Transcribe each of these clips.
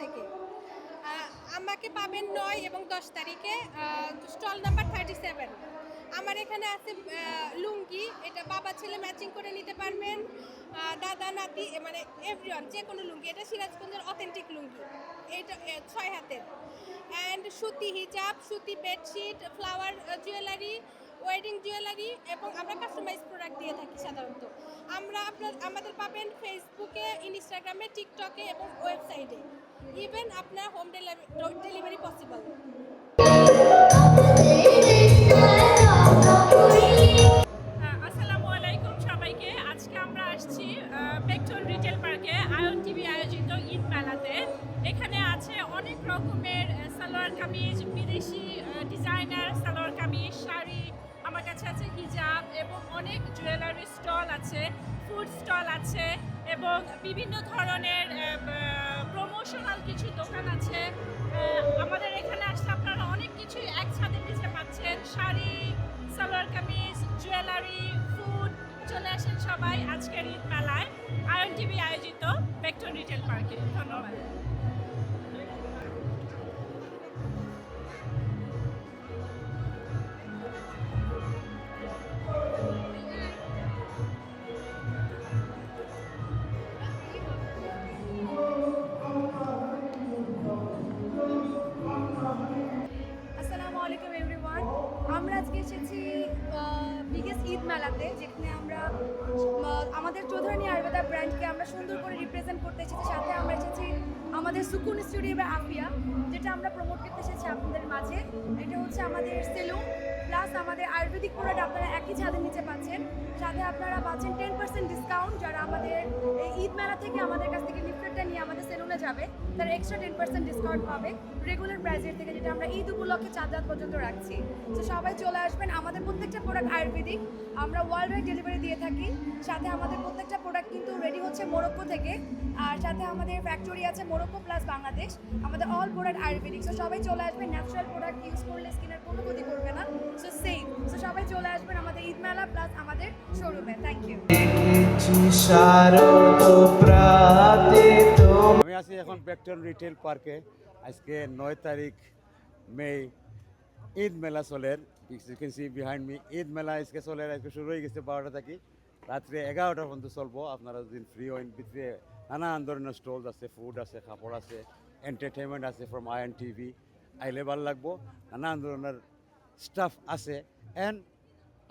থেকে। আমাকে পাবেন 9 এবং 10 তারিখে স্টল নাম্বার 37। আমার এখানে আছে লুঙ্গি, এটা বাবা ছেলে ম্যাচিং করে নিতে পারবেন, দাদা নাতি মানে এভরিওয়ান যে কোনো লুঙ্গি, এটা সিরাজগঞ্জের অথেন্টিক লুঙ্গি, এটা 6 হাতের। অ্যান্ড সুতি হিজাব, সুতি bedsheet, flower jewellery, wedding jewellery এবং আমরা কাস্টমাইজ প্রোডাক্ট দিয়ে থাকি সাধারণত। আমাদের পাবেন ফেসবুকে, ইনস্টাগ্রামে, টিকটকে এবং ওয়েবসাইটে। ইভেন আপনার হোম ডেলিভারি পসিবল। আসসালামু আলাইকুম সবাইকে। আজকে আমরা আসছি বেক্টন রিটেল পার্কে আয়ন টিভি আয়োজিত ঈদ মেলাতে। এখানে আছে অনেক রকমের সালোয়ার কামিজ, বিদেশি ডিজাইনার সালোয়ার কামিজ, শাড়ি, আমার কাছে আছে হিজাব এবং অনেক জুয়েলারি স্টল আছে, ফুড স্টল আছে এবং বিভিন্ন ধরনের প্রমোশনাল কিছু দোকান আছে। আমাদের এখানে আসলে আপনারা অনেক কিছুই এক ছাদের নিচে পাচ্ছেন, শাড়ি, সালোয়ার কামিজ, জুয়েলারি, ফুড। চলে আসেন সবাই আজকের ঈদ মেলায় আয়ন টিভি আয়োজিত বেক্টন রিটেল পার্কে। ধন্যবাদ। আসসালামু আলাইকুম এভরিওয়ান। আমরা আজকে এসেছি বিগেস্ট ঈদ মেলাতে, যেখানে আমরা আমাদের চৌধুরানী আয়ুর্বেদা ব্র্যান্ডকে আমরা সুন্দর করে রিপ্রেজেন্ট করতে এসেছি। সাথে আমরা এসেছি আমাদের সুকুন স্টুডিও বা আফিয়া, যেটা আমরা প্রমোট করতে এসেছি আপনাদের মাঝে। এটা হচ্ছে আমাদের সেলুন প্লাস আমাদের আয়ুর্বেদিক প্রোডাক্ট আপনারা একই ছাদের নিচে পাচ্ছেন। সাথে আপনারা পাচ্ছেন 10% ডিসকাউন্ট। যারা আমাদের এই ঈদ মেলা থেকে আমাদের কাছ থেকে লিফলেটটা নিয়ে আমাদের সেলুনে যাবে, তারা এক্সট্রা 10% ডিসকাউন্ট পাবে রেগুলার প্রাইসের থেকে, যেটা আমরা ঈদ উপলক্ষে 4 রাত পর্যন্ত রাখছি। তো সবাই চলে আসবেন। আমাদের প্রত্যেকটা প্রোডাক্ট আয়ুর্বেদিক, আমরা ওয়ার্ল্ড ওয়াইড ডেলিভারি দিয়ে থাকি। সাথে আমাদের প্রত্যেকটা প্রোডাক্ট কিন্তু রেডি হচ্ছে মোরক্কো থেকে, আর সাথে আমাদের ফ্যাক্টরি আছে মোরক্কো প্লাস বাংলাদেশ। আমাদের অল প্রোডাক্ট আয়ুর্বেদিক। সো সবাই চলে আসবেন। ন্যাচারাল প্রোডাক্ট ইউজ করলে স্কিনের কোনো ক্ষতি করবে না। So same. সো সবাই চলে আসবেন আমাদের ঈদ মেলা প্লাস আমাদের শোরুমে। Thank you. আমি আছি এখন বেক্টন রিটেল পার্কে। আজকে 9 তারিখ মে ঈদ মেলা চলের। বিহাইন্ড মি ঈদ মেলা আজকে চলের। আজকে শুরু হয়ে গেছে 12টা থেকে রাত্রে 11টা পর্যন্ত চলবো। আপনারা যদি ফ্রি হন, ভিতরে নানান ধরনের স্টল আছে, ফুড আছে, কাপড় আছে, এন্টারটেনমেন্ট আছে ফ্রম আয়ন টিভি। আইলে ভালো লাগবো। নানান ধরনের স্টাফ আছে। And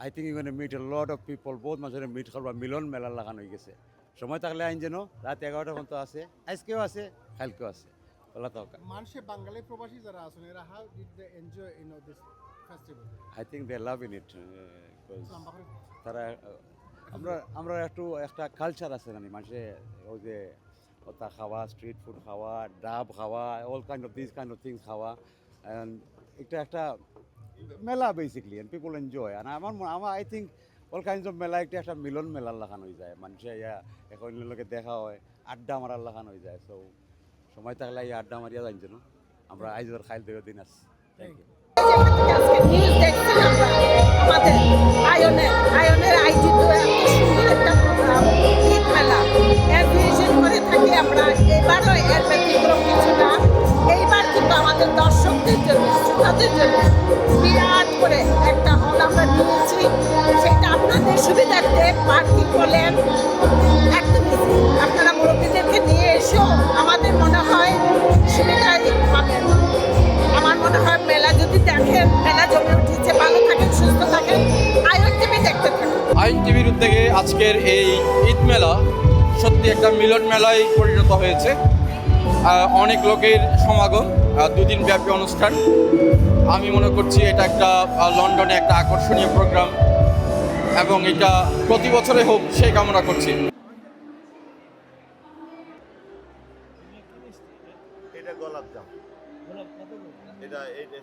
I think you meet a lot of people. বহুত মানুষের মিট করবা, মিলন মেলা লাগানো হয়ে গেছে। সময় থাকলে আইন যেন রাত 11টা পর্যন্ত আছে, আজকেও আছে, কালকেও আছে। মানুষে বাঙালি প্রবাসী যারা আছেন, এরা how did they enjoy this festival? I think they love in it. তারা আমরা একটা কালচার আছে মানে মানুষে ওই যে ওটা খাওয়া, স্ট্রিট ফুড খাওয়া, ডাব খাওয়া, অল কাইন্ড অফ থিংস খাওয়া। এটা একটা মেলা বেসিকলি, এন্ড পিপল এনজয়। আর আমার I think all kinds of মেলা একটা মিলন মেলার লাগানো হয়ে যায়। মানুষে এখন লোকে দেখা হয়, আড্ডা মারার লাগানো হয়ে যায়। সো সময় থাকলে এই আড্ডা মারিয়া যাই যেন আমরা আইজর খাইল দেওয়ার দিন আস। Thank you. আজকে নিউজ দেখছি আমরা আমাদের আয়নের আয়োজিত এত সুন্দর একটা প্রোগ্রাম ঈদ মেলা অ্যাভিয়েশন করে থাকি আমরা। এবারও এর ব্যতিক্রম কিছু না। এইবার কিন্তু আমাদের দর্শকদের জন্য, শ্রোতাদের জন্য বিরাট করে একটা হল আমরা নিয়েছি। সেটা আপনাদের সুবিধার্থে পার্কিং বলেন একদম ইজি। আপনারা মুরব্বীদেরকে নিয়ে এসেও আমাদের মনে হয় সুবিধাই পাবেন। আমার মনে হয় মেলা যদি দেখেন, মেলা জমে উঠেছে। ভালো থাকেন, সুস্থ থাকেন, আয়ন টিভি দেখতে থাকেন। আয়ন টিভির উদ্যোগে আজকের এই ঈদ মেলা সত্যি একটা মিলন মেলায় পরিণত হয়েছে। অনেক লোকের সমাগম, 2 দিন ব্যাপী অনুষ্ঠান। আমি মনে করছি এটা একটা লন্ডনে একটা আকর্ষণীয় প্রোগ্রাম এবং এটা প্রতি বছরে হোক সেই কামনা করছি। এটা গোলাপ জাম, এটা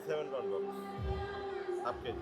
7 ডলার বক্স, হাফ কেজি।